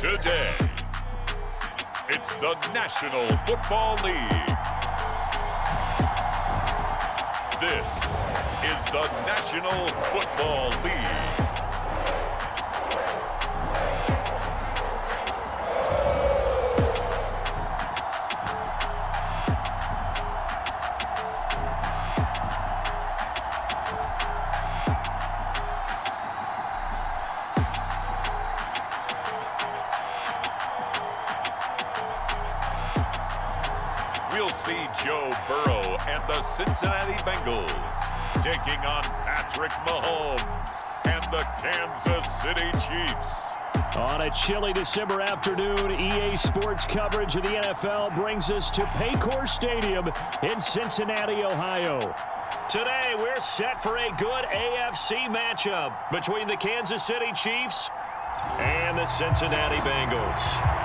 Today, it's the National Football League. This is the National Football League. We'll see Joe Burrow and the Cincinnati Bengals taking on Patrick Mahomes and the Kansas City Chiefs. On a chilly December afternoon, EA Sports coverage of the NFL brings us to Paycor Stadium in Cincinnati, Ohio. Today, we're set for a good AFC matchup between the Kansas City Chiefs and the Cincinnati Bengals.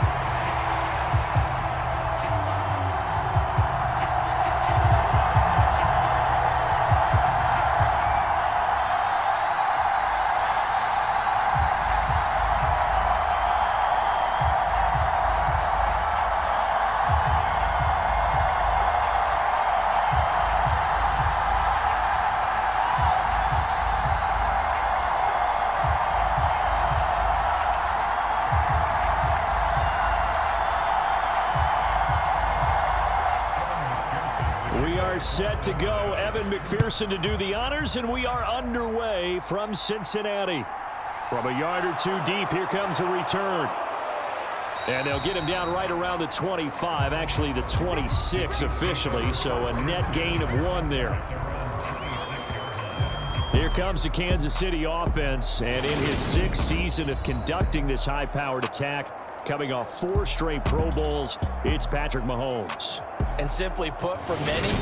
Set to go. Evan McPherson to do the honors, and we are underway from Cincinnati. From a yard or two deep, here comes a return. And they'll get him down right around the 25, actually the 26 officially, so a net gain of 1 there. Here comes the Kansas City offense, and in his 6th season of conducting this high-powered attack, coming off 4 straight Pro Bowls, it's Patrick Mahomes. And simply put, for many,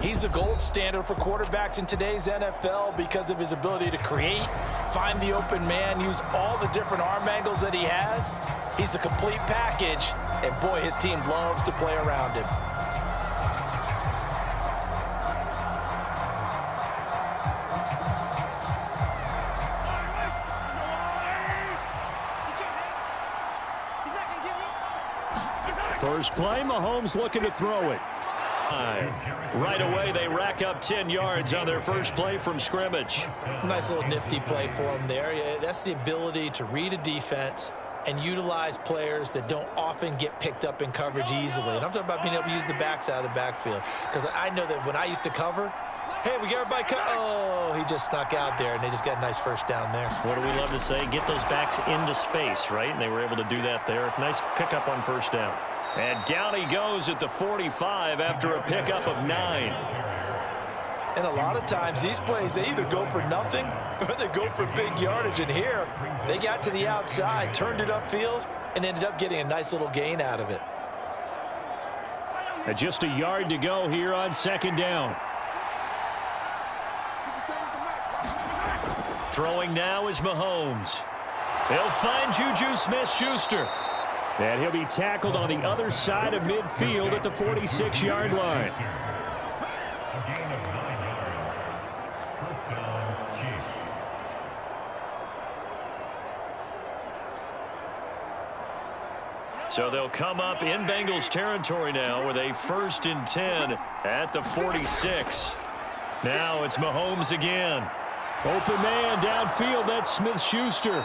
he's the gold standard for quarterbacks in today's NFL because of his ability to create, find the open man, use all the different arm angles that he has. He's a complete package, and boy, his team loves to play around him. First play, Mahomes looking to throw it. Right away, they rack up 10 yards on their first play from scrimmage. Nice little nifty play for him there. That's the ability to read a defense and utilize players that don't often get picked up in coverage easily. And I'm talking about being able to use the backs out of the backfield. Because I know that when I used to cover, hey, we got everybody cut. Oh, he just snuck out there, and they just got a nice first down there. What do we love to say? Get those backs into space, right? And they were able to do that there. Nice pickup on first down. And down he goes at the 45 after a pickup of 9. And a lot of times these plays, they either go for nothing or they go for big yardage. And here, they got to the outside, turned it upfield, and ended up getting a nice little gain out of it. And just a yard to go here on 2nd down. Throwing now is Mahomes. They'll find Juju Smith-Schuster. And he'll be tackled on the other side of midfield at the 46-yard line. So they'll come up in Bengals territory now with a 1st and 10 at the 46. Now it's Mahomes again. Open man downfield, that's Smith-Schuster.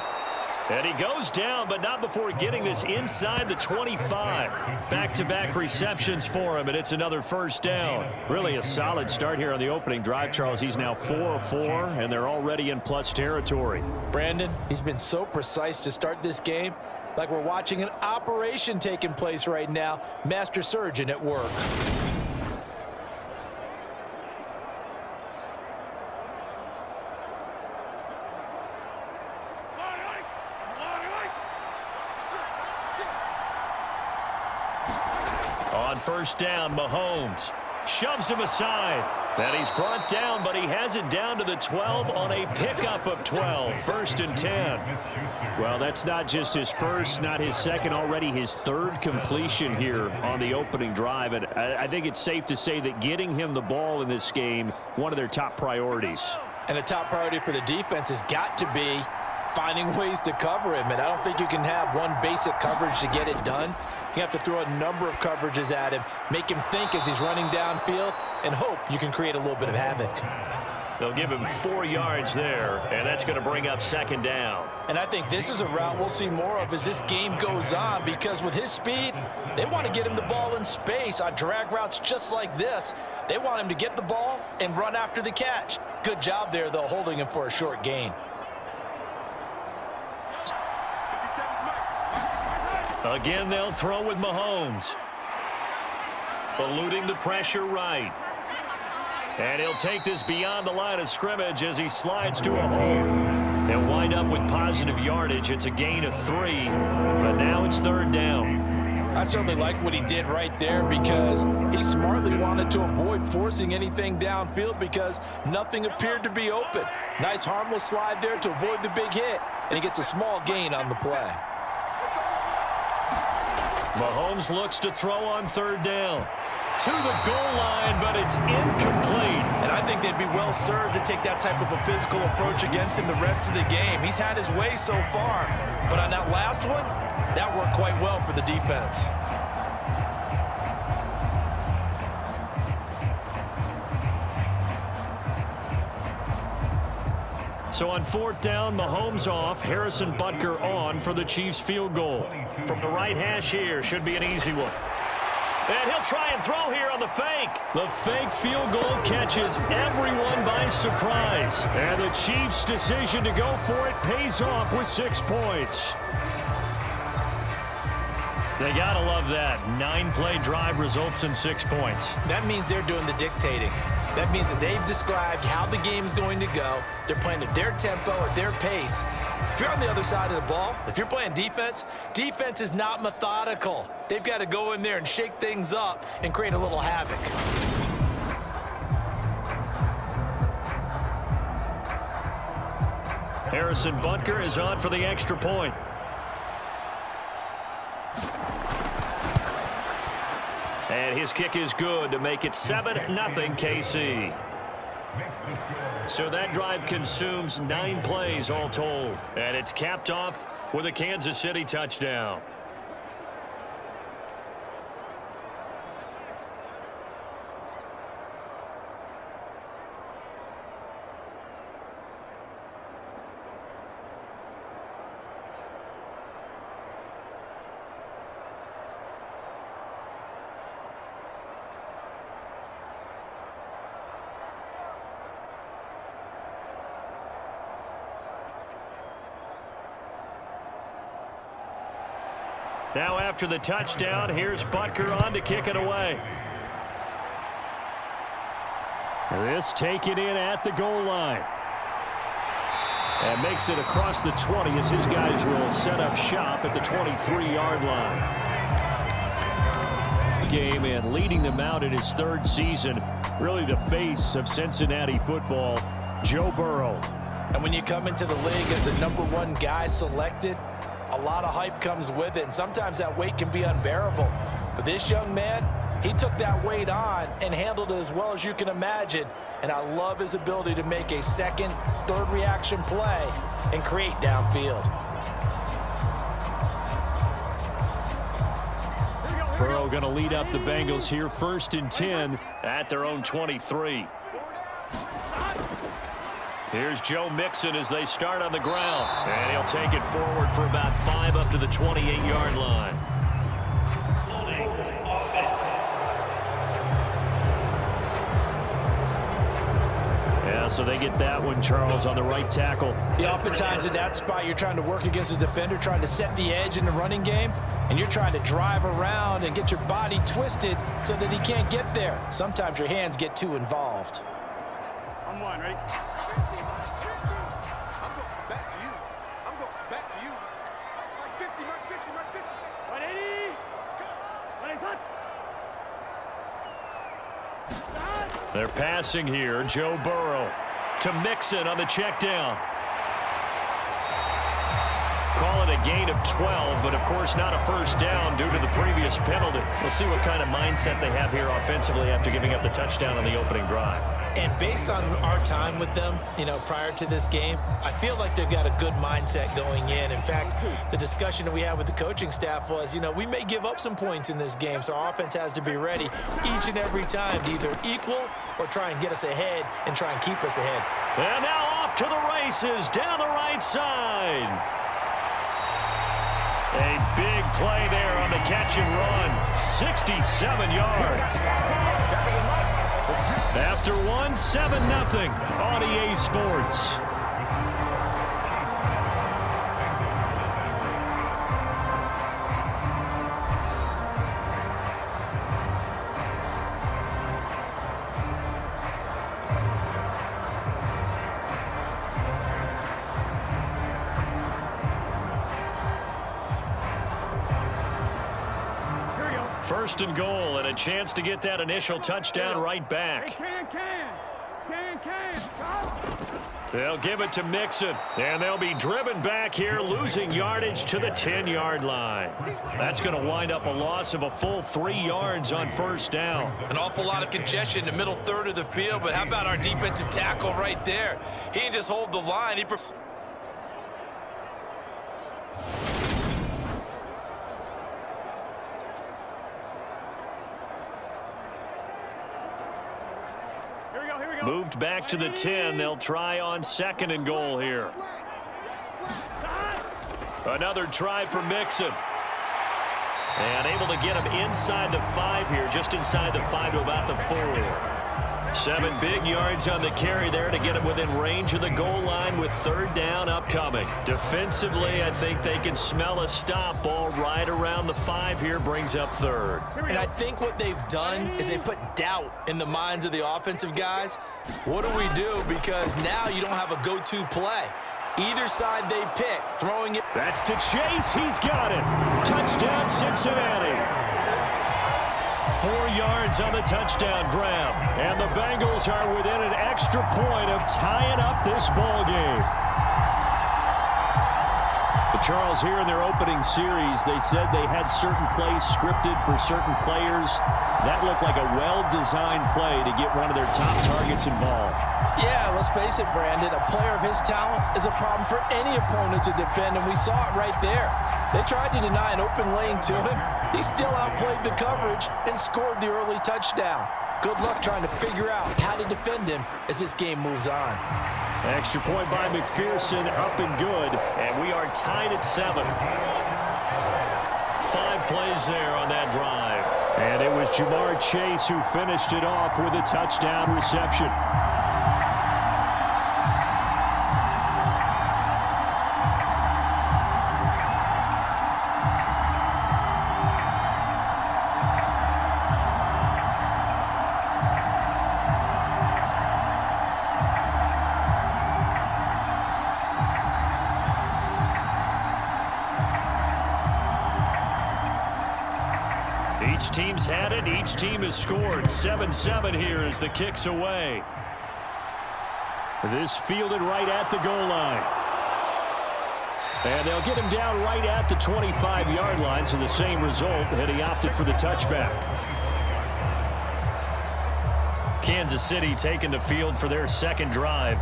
And he goes down, but not before getting this inside the 25. Back-to-back receptions for him, and it's another first down. Really a solid start here on the opening drive, Charles. He's now 4 of 4, and they're already in plus territory. Brandon, he's been so precise to start this game, like we're watching an operation taking place right now. Master surgeon at work. On first down, Mahomes shoves him aside. And he's brought down, but he has it down to the 12 on a pickup of 12. 1st and 10. Well, that's not just his first, not his second, already his 3rd completion here on the opening drive. And I think it's safe to say that getting him the ball in this game, one of their top priorities. And a top priority for the defense has got to be finding ways to cover him. And I don't think you can have one basic coverage to get it done. You have to throw a number of coverages at him, make him think as he's running downfield, and hope you can create a little bit of havoc. They'll give him 4 yards there, and that's going to bring up second down. And I think this is a route we'll see more of as this game goes on, because with his speed, they want to get him the ball in space on drag routes just like this. They want him to get the ball and run after the catch. Good job there, though, holding him for a short gain. Again, they'll throw with Mahomes. Eluding the pressure right. And he'll take this beyond the line of scrimmage as he slides to a hole. They'll wind up with positive yardage. It's a gain of 3, but now it's third down. I certainly like what he did right there, because he smartly wanted to avoid forcing anything downfield because nothing appeared to be open. Nice harmless slide there to avoid the big hit, and he gets a small gain on the play. Mahomes looks to throw on third down. To the goal line, but it's incomplete. And I think they'd be well served to take that type of a physical approach against him the rest of the game. He's had his way so far, but on that last one, that worked quite well for the defense. So on fourth down, Mahomes off, Harrison Butker on for the Chiefs field goal. From the right hash here, should be an easy one. And he'll try and throw here on the fake. The fake field goal catches everyone by surprise. And the Chiefs' decision to go for it pays off with 6 points. They gotta love that. 9-play drive results in 6 points. That means they're doing the dictating. That means that they've described how the game's going to go. They're playing at their tempo, at their pace. If you're on the other side of the ball, if you're playing defense, defense is not methodical. They've got to go in there and shake things up and create a little havoc. Harrison Butker is on for the extra point. And his kick is good to make it 7-0 KC. So that drive consumes 9 plays all told. And it's capped off with a Kansas City touchdown. Now after the touchdown, here's Butker on to kick it away. This taken in at the goal line. And makes it across the 20 as his guys will set up shop at the 23-yard line. Game and leading them out in his 3rd season. Really the face of Cincinnati football, Joe Burrow. And when you come into the league as a #1 guy selected, a lot of hype comes with it, and sometimes that weight can be unbearable. But this young man, he took that weight on and handled it as well as you can imagine. And I love his ability to make a second, third reaction play and create downfield. Burrow going to lead up the Bengals here, 1st and 10 at their own 23. Here's Joe Mixon as they start on the ground. And he'll take it forward for about 5 up to the 28-yard line. Yeah, so they get that one, Charles, on the right tackle. Yeah, oftentimes in that spot, you're trying to work against a defender, trying to set the edge in the running game, and you're trying to drive around and get your body twisted so that he can't get there. Sometimes your hands get too involved. On one, ready? I'm going back to you. I'm going back to you. Mark 50, mark 50, mark 50. 180. 180. They're passing here. Joe Burrow to Mixon on the check down. Call it a gain of 12, but of course not a first down due to the previous penalty. We'll see what kind of mindset they have here offensively after giving up the touchdown on the opening drive. And based on our time with them, prior to this game, I feel like they've got a good mindset going in. In fact, the discussion that we had with the coaching staff was, we may give up some points in this game, so our offense has to be ready each and every time to either equal or try and get us ahead and try and keep us ahead. And now off to the races down the right side. A big play there on the catch and run. 67 yards. After one, 7-0 on EA Sports. First and goal, and a chance to get that initial touchdown right back. They'll give it to Mixon, and they'll be driven back here, losing yardage to the 10-yard line. That's going to wind up a loss of a full 3 yards on first down. An awful lot of congestion in the middle third of the field, but how about our defensive tackle right there? He didn't just hold the line. Moved back to the 10. They'll try on second and goal here. Another try for Mixon. And able to get him inside the 5 here, just inside the 5 to about the 4. 7 big yards on the carry there to get him within range of the goal line with third down upcoming. Defensively, I think they can smell a stop. Ball right around the 5 here, brings up third. And I think what they've done is they put doubt in the minds of the offensive guys. What do we do? Because now you don't have a go-to play. Either side they pick, throwing it. That's to Chase. He's got it. Touchdown, Cincinnati. 4 yards on the touchdown grab. And the Bengals are within an extra point of tying up this ball game. But Charles, here in their opening series, they said they had certain plays scripted for certain players. That looked like a well-designed play to get one of their top targets involved. Yeah, let's face it, Brandon. A player of his talent is a problem for any opponent to defend, and we saw it right there. They tried to deny an open lane to him. He still outplayed the coverage and scored the early touchdown. Good luck trying to figure out how to defend him as this game moves on. Extra point by McPherson, up and good, and we are tied at 7. 5 plays there on that drive. And it was Jamar Chase who finished it off with a touchdown reception. Each team's had it. Each team has scored. 7-7 here as the kick's away. This fielded right at the goal line. And they'll get him down right at the 25-yard line, so the same result, and he opted for the touchback. Kansas City taking the field for their second drive.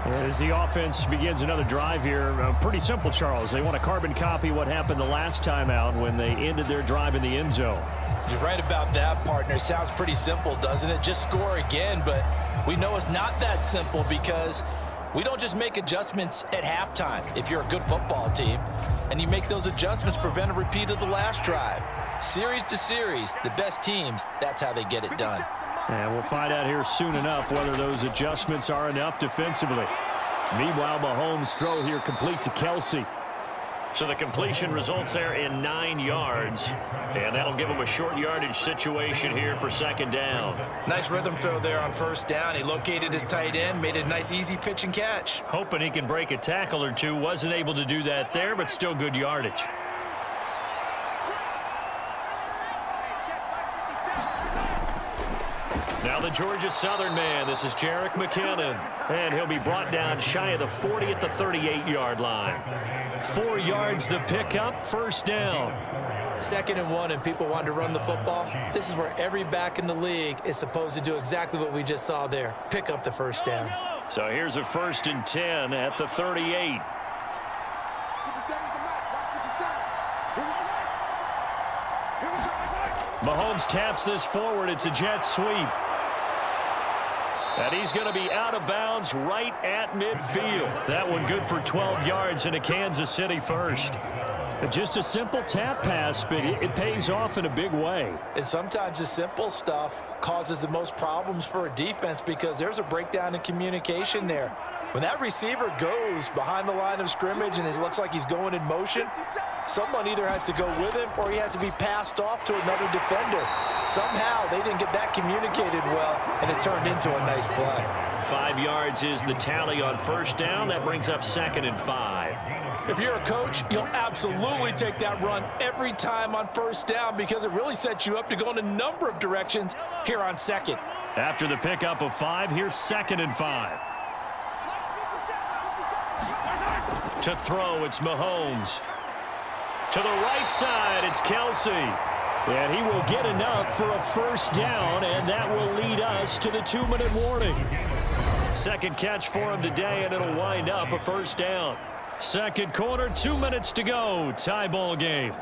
As the offense begins another drive here, pretty simple, Charles. They want to carbon copy what happened the last time out when they ended their drive in the end zone. You're right about that, partner. Sounds pretty simple, doesn't it? Just score again, but we know it's not that simple because we don't just make adjustments at halftime if you're a good football team. And you make those adjustments, prevent a repeat of the last drive. Series to series, the best teams, that's how they get it done. And we'll find out here soon enough whether those adjustments are enough defensively. Meanwhile, Mahomes' throw here complete to Kelsey. So the completion results there in 9 yards. And that'll give him a short yardage situation here for second down. Nice rhythm throw there on first down. He located his tight end, made a nice easy pitch and catch. Hoping he can break a tackle or two. Wasn't able to do that there, but still good yardage. Now the Georgia Southern man. This is Jerick McKinnon. And he'll be brought down shy of the 40 at the 38-yard line. 4 yards the pickup, first down. 2nd and 1 and people want to run the football, this is where every back in the league is supposed to do exactly what we just saw there, pick up the first down. So here's a 1st and 10 at the 38. Mahomes taps this forward. It's a jet sweep. And he's going to be out of bounds right at midfield. That one good for 12 yards and a Kansas City first. Just a simple tap pass, but it pays off in a big way. And sometimes the simple stuff causes the most problems for a defense because there's a breakdown in communication there. When that receiver goes behind the line of scrimmage and it looks like he's going in motion, someone either has to go with him or he has to be passed off to another defender. Somehow they didn't get that communicated well, and it turned into a nice play. 5 yards is the tally on first down. That brings up 2nd and 5. If you're a coach, you'll absolutely take that run every time on first down because it really sets you up to go in a number of directions here on 2nd. After the pickup of 5, here's 2nd and 5. To throw, it's Mahomes. To the right side, it's Kelsey. And he will get enough for a first down, and that will lead us to the 2-minute warning. Second catch for him today, and it'll wind up a first down. Second quarter, 2 minutes to go. Tie ball game.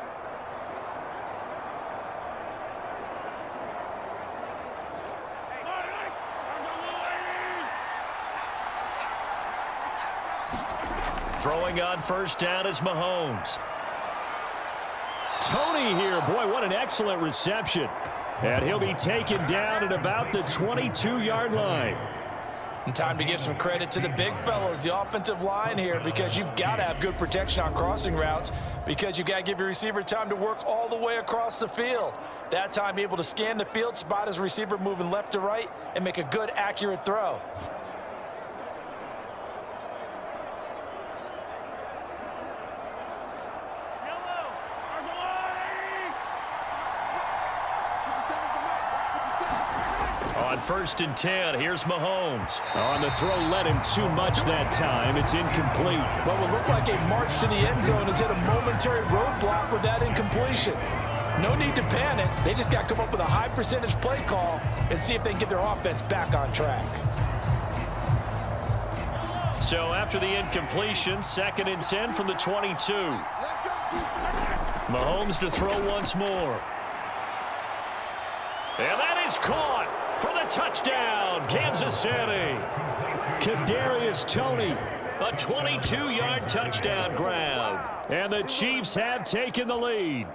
Throwing on first down is Mahomes. Tony here. Boy, what an excellent reception. And he'll be taken down at about the 22-yard line. And time to give some credit to the big fellows, the offensive line here, because you've got to have good protection on crossing routes because you've got to give your receiver time to work all the way across the field. That time, be able to scan the field, spot his receiver moving left to right, and make a good, accurate throw. On 1st and 10, here's Mahomes. On the throw, led him too much that time. It's incomplete. What would look like a march to the end zone has hit a momentary roadblock with that incompletion. No need to panic. They just got to come up with a high percentage play call and see if they can get their offense back on track. So after the incompletion, 2nd and 10 from the 22. Mahomes to throw once more. And that is caught for the touchdown, Kansas City. Kadarius Toney, a 22-yard touchdown grab. And the Chiefs have taken the lead.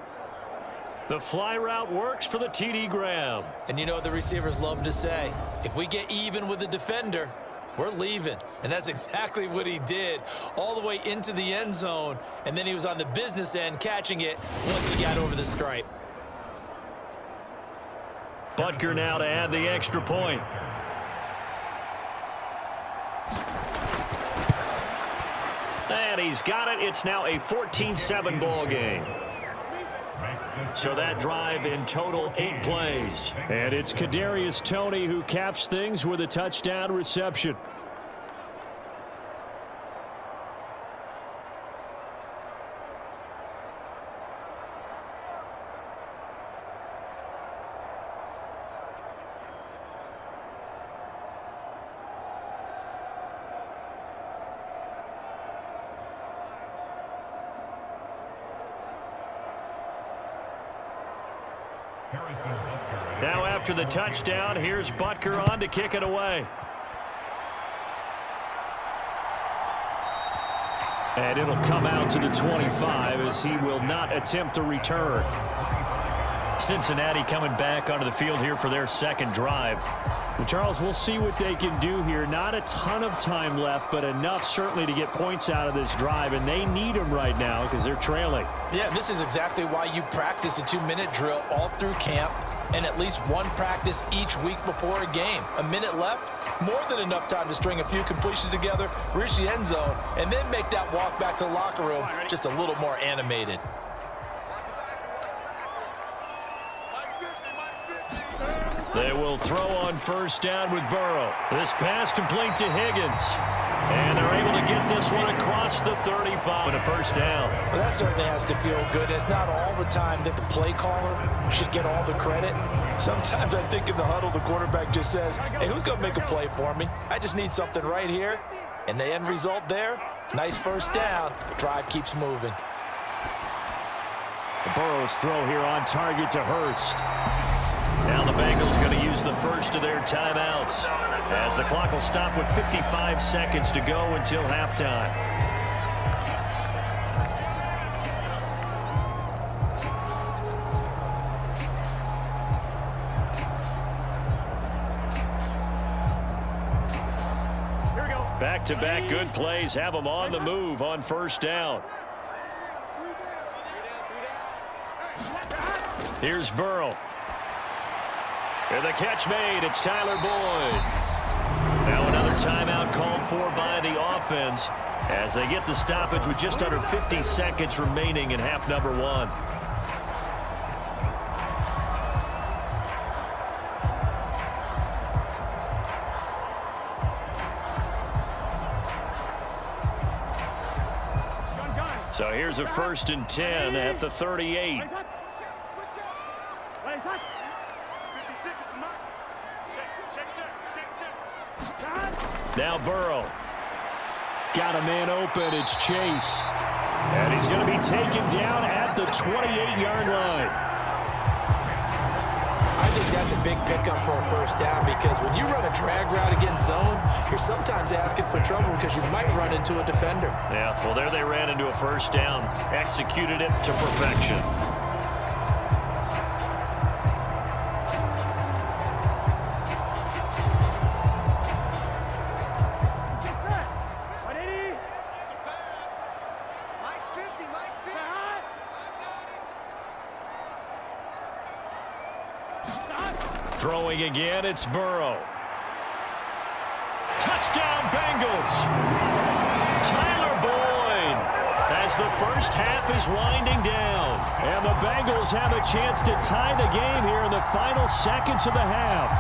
The fly route works for the TD grab. And you know what the receivers love to say? If we get even with the defender, we're leaving. And that's exactly what he did all the way into the end zone. And then he was on the business end catching it once he got over the stripe. Butker now to add the extra point. And he's got it. It's now a 14-7 ball game. So that drive in total 8 plays. And it's Kadarius Toney who caps things with a touchdown reception. Now after the touchdown, here's Butker on to kick it away. And it'll come out to the 25 as he will not attempt a return. Cincinnati coming back onto the field here for their second drive. Well, Charles, we'll see what they can do here. Not a ton of time left, but enough certainly to get points out of this drive, and they need them right now because they're trailing. Yeah, this is exactly why you practice a 2-minute drill all through camp and at least one practice each week before a game. A minute left, more than enough time to string a few completions together, reach the end zone, and then make that walk back to the locker room just a little more They will throw on first down with Burrow. This pass complete to Higgins. And they're able to get this one across the 35 with a first down. Well, that certainly has to feel good. It's not all the time that the play caller should get all the credit. Sometimes I think in the huddle, the quarterback just says, hey, who's going to make a play for me? I just need something right here. And the end result there, nice first down. The drive keeps moving. The Burrow's throw here on target to Hurst. Now the Bengals going to use the first of their timeouts as the clock will stop with 55 seconds to go until halftime. Back-to-back good plays have them on the move on first down. Here's Burrow. And the catch made. It's Tyler Boyd. Now another timeout called for by the offense as they get the stoppage with just under 50 seconds remaining in half number one. So here's a 1st and 10 at the 38. Now Burrow. Got a man open. It's Chase. And he's going to be taken down at the 28-yard line. I think that's a big pickup for a first down because when you run a drag route against zone, you're sometimes asking for trouble because you might run into a defender. Yeah, well, there they ran into a first down. Executed it to perfection. Throwing again, it's Burrow. Touchdown, Bengals. Tyler Boyd as the first half is winding down. And the Bengals have a chance to tie the game here in the final seconds of the half.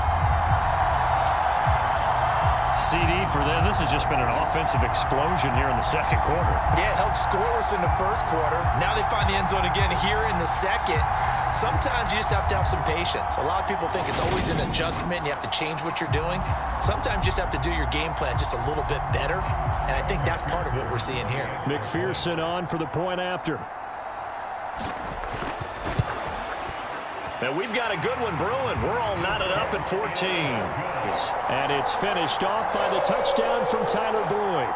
CD for them. This has just been an offensive explosion here in the second quarter. Yeah, held scoreless in the first quarter. Now they find the end zone again here in the second. Sometimes you just have to have some patience. A lot of people think it's always an adjustment. You have to change what you're doing. Sometimes you just have to do your game plan just a little bit better. And I think that's part of what we're seeing here. McPherson on for the point after. And we've got a good one brewing. We're all knotted up at 14. And it's finished off by the touchdown from Tyler Boyd.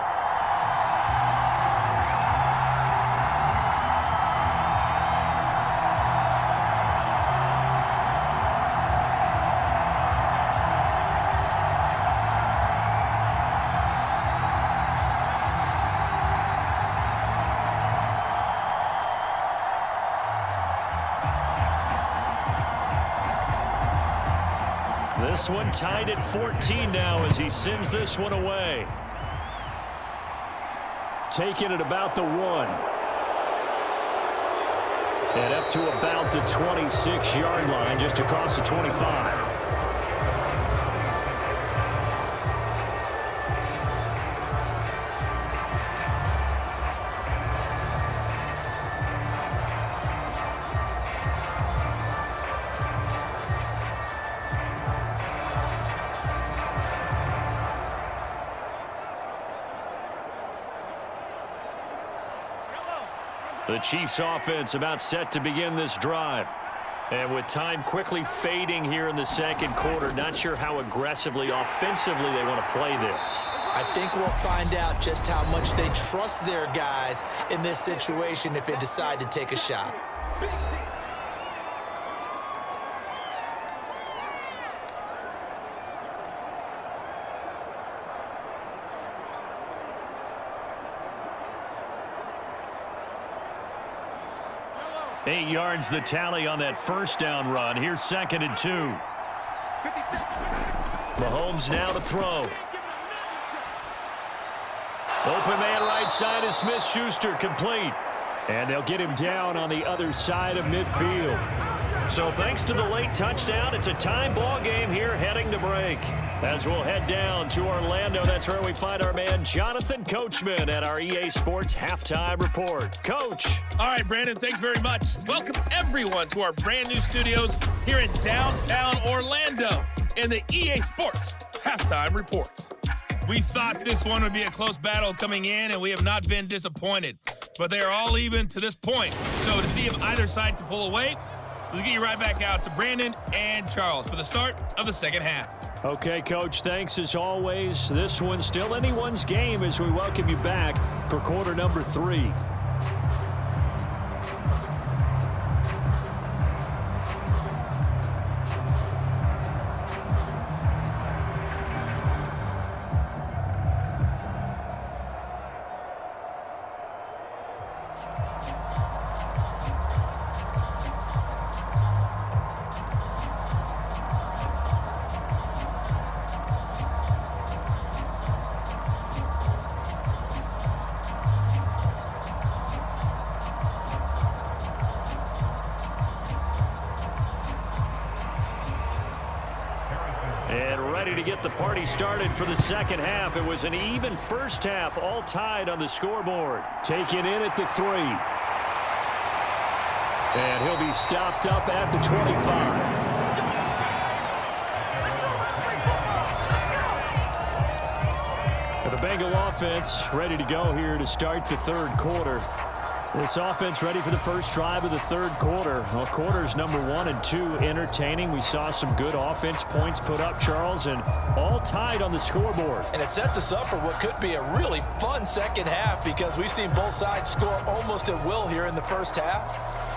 This one tied at 14 now as he sends this one away. Taking it about the 1. And up to about the 26-yard line, just across the 25. The Chiefs offense about set to begin this drive. And with time quickly fading here in the second quarter, not sure how aggressively, offensively they want to play this. I think we'll find out just how much they trust their guys in this situation if they decide to take a shot. Eight yards the tally on that first down run. Here's 2nd and 2. Mahomes now to throw. Open man right side is Smith-Schuster, complete. And they'll get him down on the other side of midfield. So thanks to the late touchdown, it's a time ball game here heading to break. As we'll head down to Orlando, that's where we find our man Jonathan Coachman at our EA Sports Halftime Report. Coach. All right, Brandon, thanks very much. Welcome, everyone, to our brand new studios here in downtown Orlando in the EA Sports Halftime Report. We thought this one would be a close battle coming in, and we have not been disappointed. But they are all even to this point. So to see if either side can pull away, let's get you right back out to Brandon and Charles for the start of the second half. Okay, Coach, thanks as always. This one's still anyone's game as we welcome you back for quarter number 3. And ready to get the party started for the second half. It was an even first half, all tied on the scoreboard. Taken in at the 3. And he'll be stopped up at the 25. The Bengal offense ready to go here to start the third quarter. This offense ready for the first drive of the third quarter. Well, quarters number 1 and 2 entertaining. We saw some good offense points put up, Charles, and all tied on the scoreboard. And it sets us up for what could be a really fun second half because we've seen both sides score almost at will here in the first half.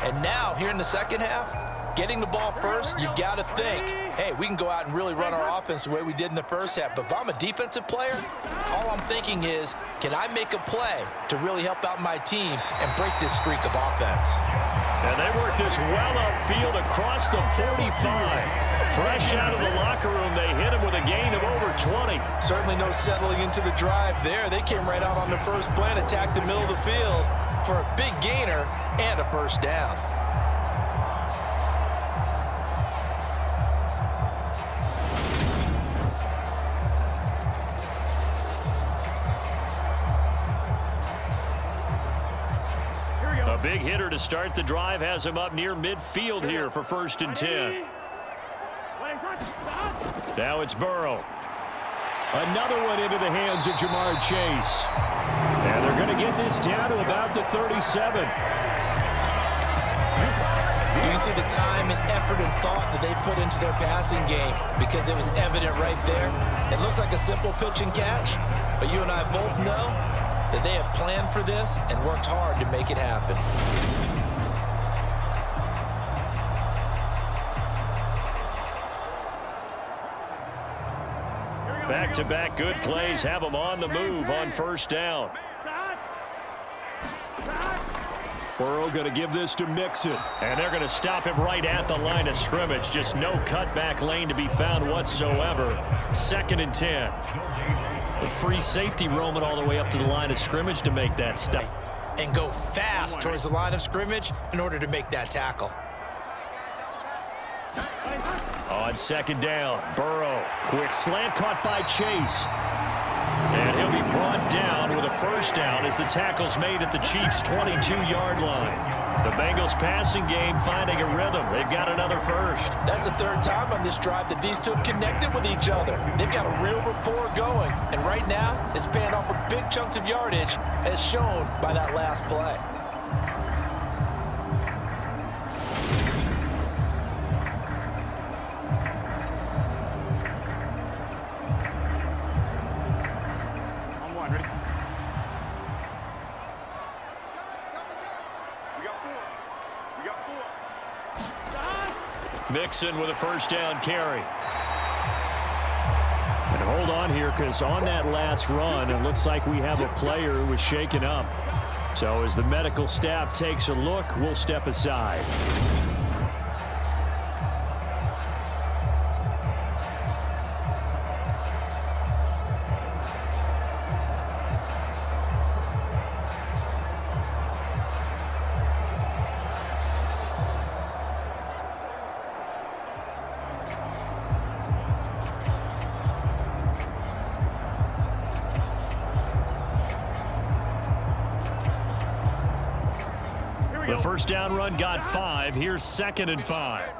And now, here in the second half, getting the ball first, you've got to think, hey, we can go out and really run our offense the way we did in the first half. But if I'm a defensive player, all I'm thinking is, can I make a play to really help out my team and break this streak of offense? And they work this well upfield across the 45. Fresh out of the locker room, they hit him with a gain of over 20. Certainly no settling into the drive there. They came right out on the first play and attacked the middle of the field for a big gainer and a first down. A big hitter to start the drive has him up near midfield here for 1st and 10. Now it's Burrow. Another one into the hands of Jamar Chase. And they're going to get this down to about the 37. You can see the time and effort and thought that they put into their passing game because it was evident right there. It looks like a simple pitch and catch, but you and I both know that they have planned for this and worked hard to make it happen. Back-to-back good plays have them on the move on first down. Burrow going to give this to Mixon. And they're going to stop him right at the line of scrimmage. Just no cutback lane to be found whatsoever. 2nd and 10. The free safety roaming all the way up to the line of scrimmage to make that stop. And go fast towards the line of scrimmage in order to make that tackle. On 2nd down, Burrow. Quick slant caught by Chase. And he'll be brought down with a first down as the tackle's made at the Chiefs' 22-yard line. The Bengals passing game finding a rhythm. They've got another first. That's the 3rd time on this drive that these two have connected with each other. They've got a real rapport going. And right now, it's paying off with big chunks of yardage as shown by that last play. Mixon with a first down carry. And hold on here because on that last run, it looks like we have a player who was shaken up. So as the medical staff takes a look, we'll step aside. The first down run got 5. Here's 2nd and 5.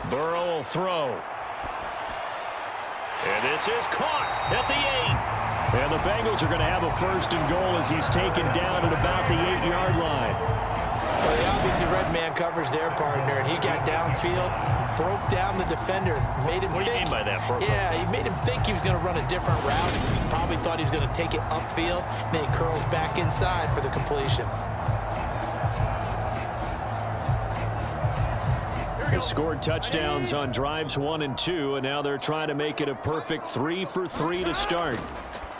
Burrow will throw. And this is caught at the 8. And the Bengals are going to have a 1st and goal as he's taken down at about the 8-yard line. Well, they obviously read man coverage their partner, and he got downfield, broke down the defender, made him What do you mean by that, Burrow? Yeah, he made him think he was going to run a different route. Probably thought he was going to take it upfield, and then he curls back inside for the completion. They scored touchdowns on drives 1 and 2, and now they're trying to make it a perfect 3 for 3 to start.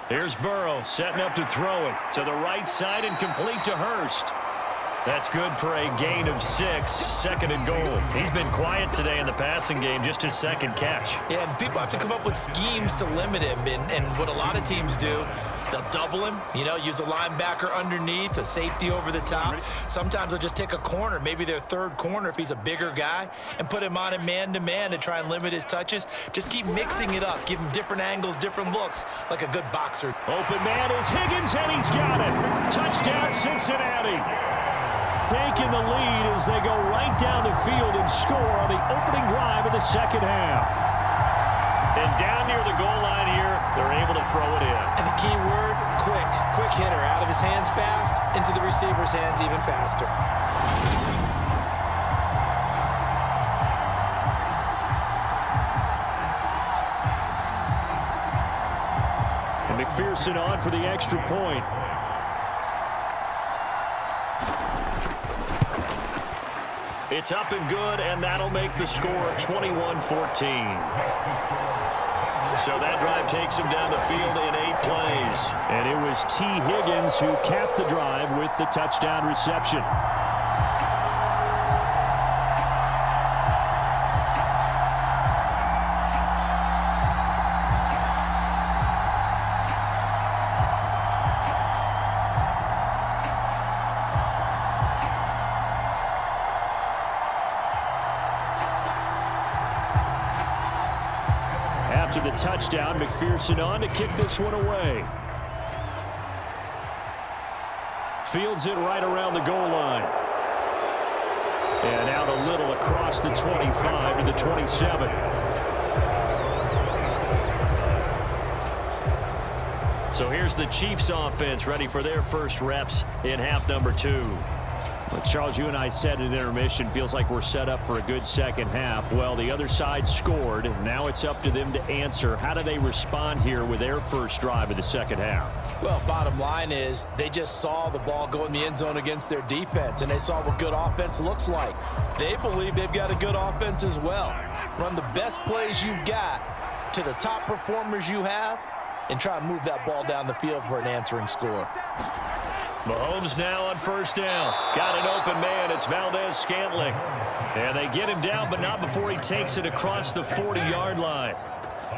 Here's Burrow setting up to throw it to the right side and complete to Hurst. That's good for a gain of 6, 2nd and goal. He's been quiet today in the passing game, just his 2nd catch. Yeah, and people have to come up with schemes to limit him, and what a lot of teams do, they'll double him, use a linebacker underneath, a safety over the top. Sometimes they'll just take a corner, maybe their 3rd corner if he's a bigger guy, and put him on a man-to-man to try and limit his touches. Just keep mixing it up, give him different angles, different looks, like a good boxer. Open man is Higgins, and he's got it. Touchdown, Cincinnati. Taking the lead as they go right down the field and score on the opening drive of the 2nd half. And down near the goal line here, they're able to throw it in. And the key word, quick. Quick hitter. Out of his hands fast, into the receiver's hands even faster. And McPherson on for the extra point. It's up and good, and that'll make the score 21-14. So that drive takes him down the field in 8 plays. And it was T. Higgins who capped the drive with the touchdown reception. After the touchdown, McPherson on to kick this one away. Fields it right around the goal line. And out a little across the 25 to the 27. So here's the Chiefs offense ready for their first reps in half number 2. Well, Charles, you and I said at intermission, feels like we're set up for a good 2nd half. Well, the other side scored. Now it's up to them to answer. How do they respond here with their first drive of the 2nd half? Well, bottom line is they just saw the ball go in the end zone against their defense, and they saw what good offense looks like. They believe they've got a good offense as well. Run the best plays you've got to the top performers you have, and try and move that ball down the field for an answering score. Mahomes now on 1st down. Got an open man. It's Valdez-Scantling. And they get him down, but not before he takes it across the 40-yard line.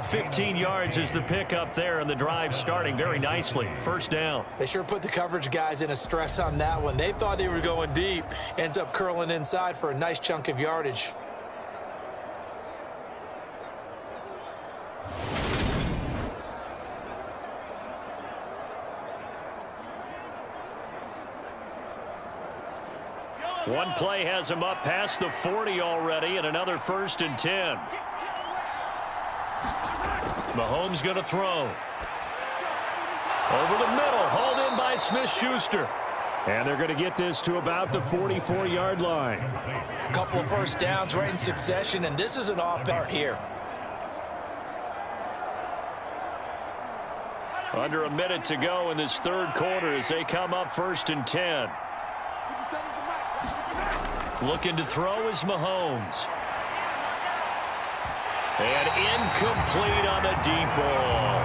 15 yards is the pickup there, and the drive starting very nicely. 1st down. They sure put the coverage guys in a stress on that one. They thought they were going deep. Ends up curling inside for a nice chunk of yardage. One play has him up past the 40 already, and another 1st and 10. Mahomes going to throw. Over the middle, hauled in by Smith-Schuster. And they're going to get this to about the 44-yard line. A couple of 1st downs right in succession, and this is an offense here. Under a minute to go in this 3rd quarter as they come up 1st and 10. Looking to throw is Mahomes. And incomplete on the deep ball.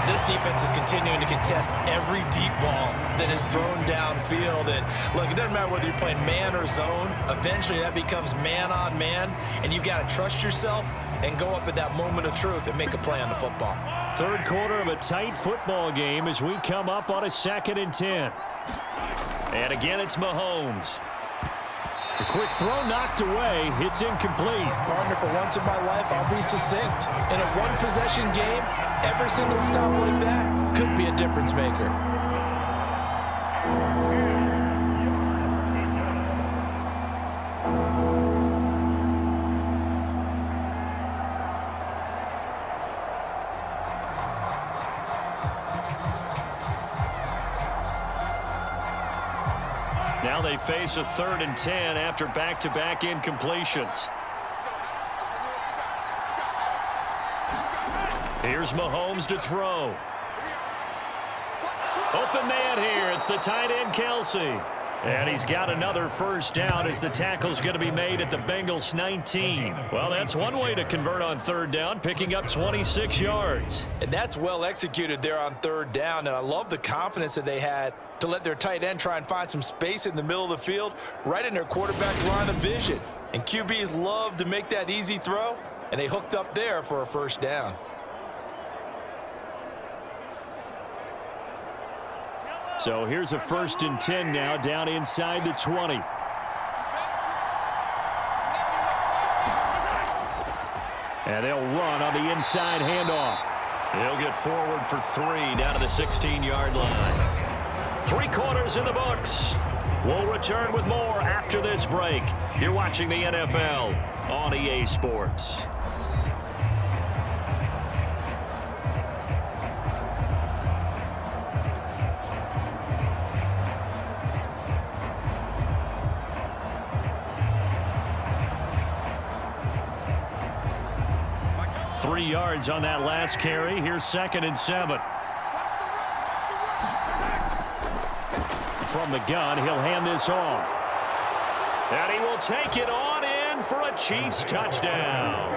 This defense is continuing to contest every deep ball that is thrown downfield. And look, it doesn't matter whether you're playing man or zone. Eventually that becomes man on man, and you got to trust yourself and go up at that moment of truth and make a play on the football. 3rd quarter of a tight football game as we come up on a 2nd and 10. And again, it's Mahomes. A quick throw knocked away. It's incomplete. Partner, for once in my life, I'll be succinct. In a one-possession game, every single stop like that could be a difference maker. Now they face a 3rd and 10 after back-to-back incompletions. Here's Mahomes to throw. Open man here. It's the tight end, Kelsey. And he's got another first down as the tackle's going to be made at the Bengals 19. Well, that's one way to convert on 3rd down, picking up 26 yards. And that's well executed there on 3rd down. And I love the confidence that they had to let their tight end try and find some space in the middle of the field, right in their quarterback's line of vision. And QBs love to make that easy throw, and they hooked up there for a first down. So here's a 1st and 10 now down inside the 20. And they'll run on the inside handoff. He'll get forward for 3 down to the 16-yard line. 3 quarters in the books. We'll return with more after this break. You're watching the NFL on EA Sports. Three yards on that last carry. Here's 2nd and 7. From the gun, he'll hand this off. And he will take it on in for a Chiefs touchdown.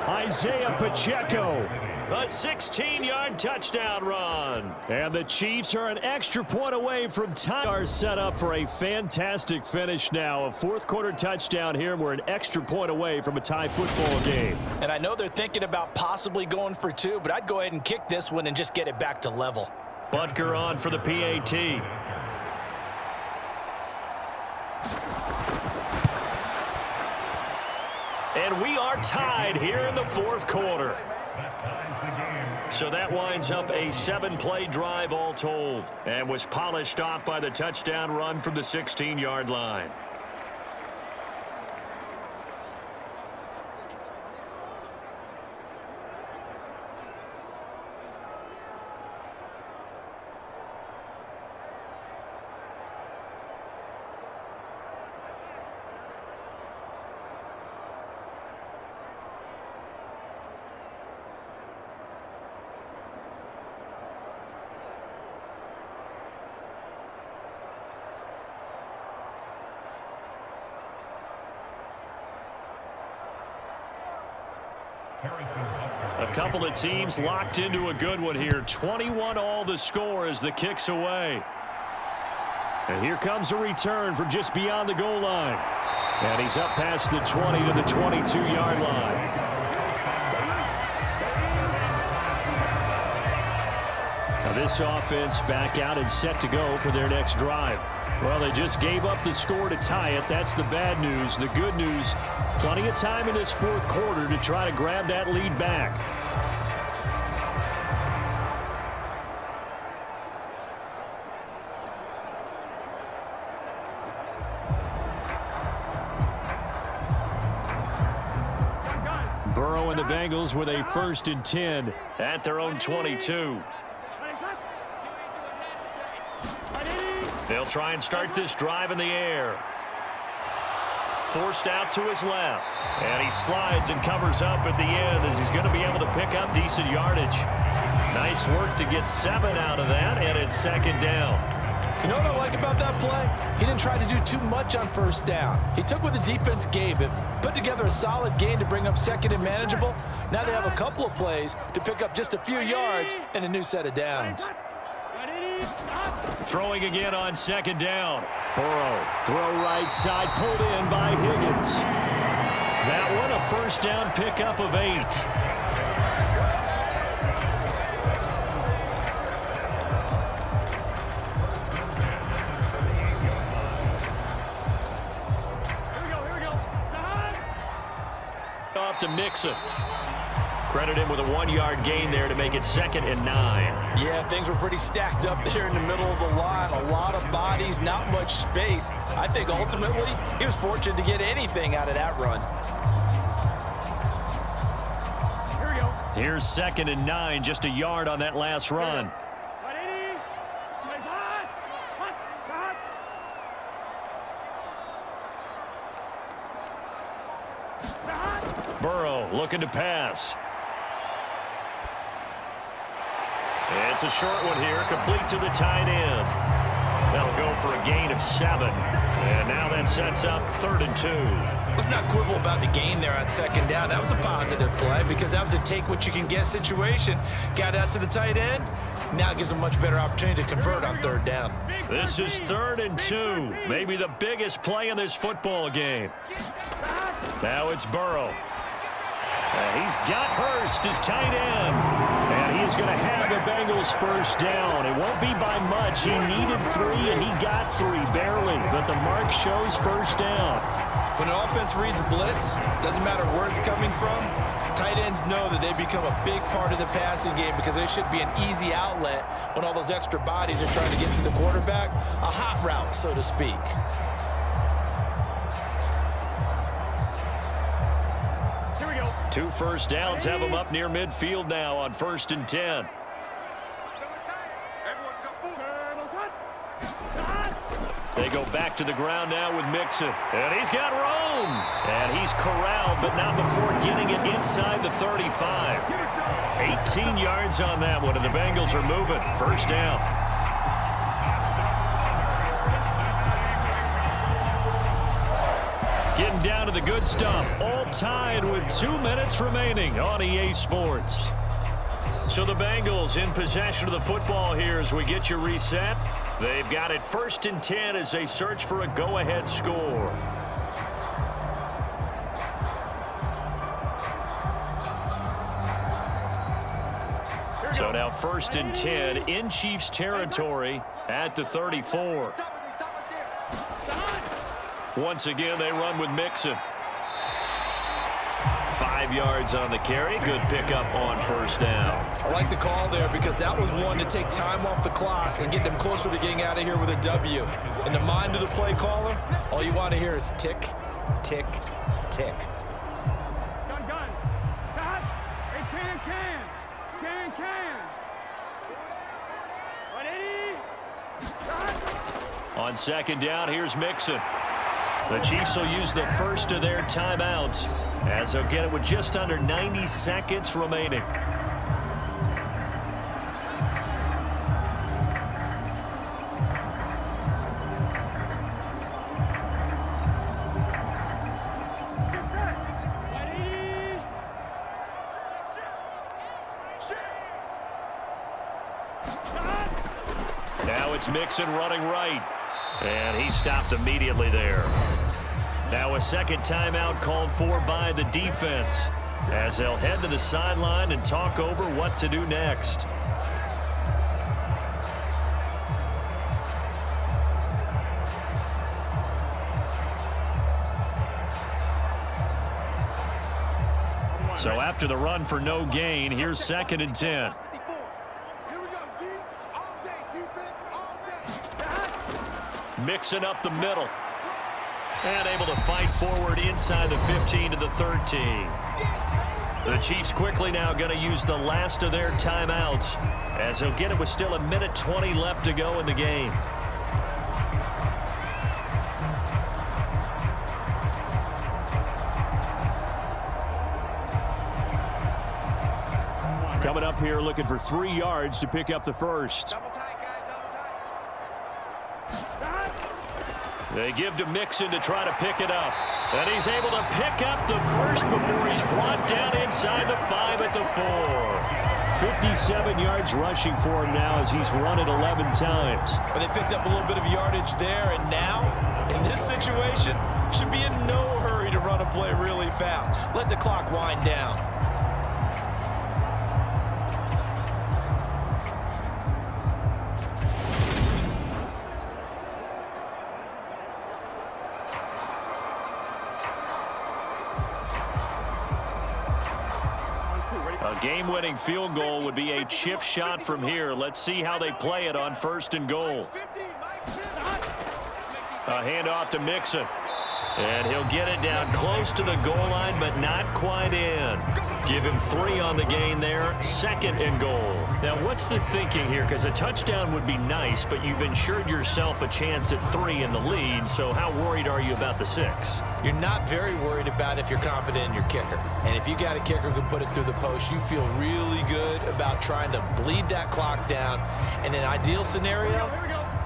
Isaiah Pacheco. A 16-yard touchdown run. And the Chiefs are an extra point away from time. Are set up for a fantastic finish now. A 4th quarter touchdown here. We're an extra point away from a tie football game. And I know they're thinking about possibly going for 2, but I'd go ahead and kick this one and just get it back to level. Butker on for the PAT. And we are tied here in the 4th quarter. So that winds up a 7-play drive all told and was polished off by the touchdown run from the 16-yard line. A couple of teams locked into a good one here. 21 all the score as the kick's away. And here comes a return from just beyond the goal line. And he's up past the 20 to the 22-yard line. Now this offense back out and set to go for their next drive. Well, they just gave up the score to tie it. That's the bad news. The good news, plenty of time in this 4th quarter to try to grab that lead back. Burrow and the Bengals with a 1st and 10 at their own 22. They'll try and start this drive in the air. Forced out to his left. And he slides and covers up at the end as he's going to be able to pick up decent yardage. Nice work to get 7 out of that, and it's 2nd down. You know what I like about that play? He didn't try to do too much on 1st down. He took what the defense gave him, put together a solid gain to bring up 2nd and manageable. Now they have a couple of plays to pick up just a few yards and a new set of downs. Throwing again on 2nd down. Burrow, throw right side, pulled in by Higgins. That one a 1st down pickup of 8. Off to Mixon. Credit him with a 1-yard gain there to make it 2nd and 9. Yeah, things were pretty stacked up there in the middle of the line. A lot of bodies, not much space. I think ultimately he was fortunate to get anything out of that run. Here we go. Here's 2nd and 9, just a yard on that last run. Burrow looking to pass. It's a short one here, complete to the tight end. That'll go for a gain of 7. And now that sets up 3rd and 2. Let's not quibble about the gain there on 2nd down. That was a positive play because that was a take-what-you-can-get situation. Got out to the tight end. Now it gives them a much better opportunity to convert on 3rd down. This is 3rd and 2. Maybe the biggest play in this football game. Now it's Burrow. He's got Hurst, his tight end. And he's going to have the Bengals first down. It won't be by much. He needed 3, and he got 3, barely. But the mark shows first down. When an offense reads blitz, doesn't matter where it's coming from, tight ends know that they become a big part of the passing game because they should be an easy outlet when all those extra bodies are trying to get to the quarterback. A hot route, so to speak. Here we go. 2 first downs have them up near midfield now on 1st and 10. They go back to the ground now with Mixon. And he's got room. And he's corralled, but not before getting it inside the 35. 18 yards on that one, and the Bengals are moving. First down. Getting down to the good stuff. All tied with 2 minutes remaining on EA Sports. So the Bengals in possession of the football here as we get you reset. They've got it 1st and 10 as they search for a go-ahead score. So now 1st and 10 in Chiefs territory at the 34. Once again, they run with Mixon. 5 yards on the carry. Good pickup on 1st down. I like the call there because that was one to take time off the clock and get them closer to getting out of here with a W. In the mind of the play caller, all you want to hear is tick, tick, tick. Gun. Cut. Hey, can. Ready? On 2nd down, here's Mixon. The Chiefs will use the first of their timeouts as they'll get it with just under 90 seconds remaining. Now it's Mixon running right. And he stopped immediately there. Now a 2nd timeout called for by the defense as they'll head to the sideline and talk over what to do next. So after the run for no gain, here's 2nd and 10. Mixing up the middle. And able to fight forward inside the 15 to the 13. The Chiefs quickly now going to use the last of their timeouts as they'll get it with still 1:20 left to go in the game. Coming up here looking for 3 yards to pick up the first. They give to Mixon to try to pick it up. And he's able to pick up the first before he's brought down inside the 5 at the 4. 57 yards rushing for him now as he's run it 11 times. But they picked up a little bit of yardage there, and now, in this situation, should be in no hurry to run a play really fast. Let the clock wind down. A game-winning field goal would be a chip shot from here. Let's see how they play it on 1st and goal. A handoff to Mixon. And he'll get it down close to the goal line, but not quite in. Give him 3 on the gain there, 2nd and goal. Now, what's the thinking here? Because a touchdown would be nice, but you've ensured yourself a chance at 3 in the lead, so how worried are you about the 6? You're not very worried about if you're confident in your kicker. And if you got a kicker who can put it through the post, you feel really good about trying to bleed that clock down. In an ideal scenario,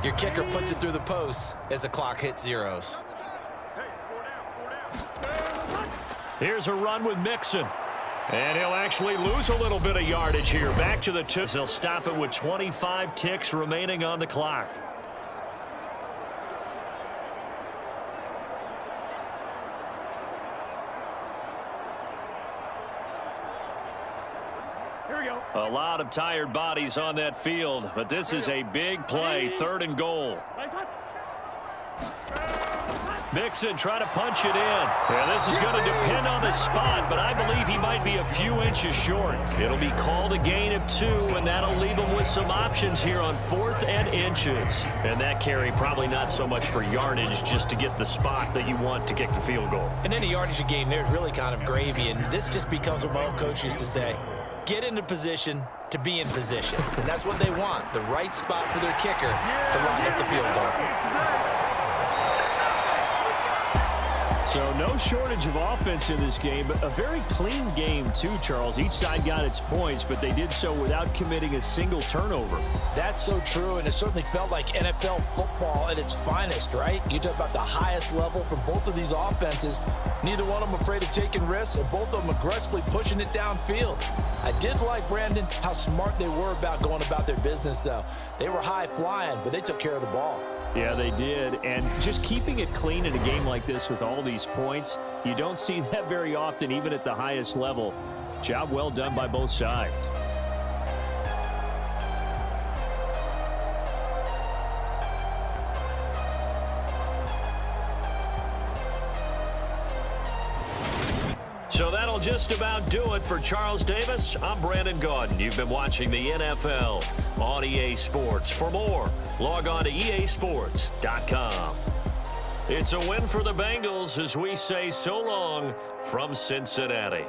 your kicker puts it through the post as the clock hits zeros. Here's a run with Mixon. And he'll actually lose a little bit of yardage here. Back to the 2. He'll stop it with 25 ticks remaining on the clock. Here we go. A lot of tired bodies on that field, but this is a big play, 3rd and goal. Mixon trying to punch it in. Yeah, this is going to depend on the spot, but I believe he might be a few inches short. It'll be called a gain of 2, and that'll leave him with some options here on 4th and inches. And that carry probably not so much for yardage, just to get the spot that you want to kick the field goal. And any yardage game there is really kind of gravy, and this just becomes what my old coach used to say. Get into position to be in position. And that's what they want, the right spot for their kicker to line up the field goal. So no shortage of offense in this game, but a very clean game too, Charles. Each side got its points, but they did so without committing a single turnover. That's so true, and it certainly felt like NFL football at its finest, right? You talk about the highest level from both of these offenses. Neither one of them afraid of taking risks, and both of them aggressively pushing it downfield. I did like, Brandon, how smart they were about going about their business, though. They were high flying, but they took care of the ball. Yeah, they did. And just keeping it clean in a game like this with all these points, you don't see that very often, even at the highest level. Job well done by both sides. So that'll just about do it for Charles Davis. I'm Brandon Gaudin. You've been watching the NFL on EA Sports. For more, log on to easports.com. It's a win for the Bengals as we say so long from Cincinnati.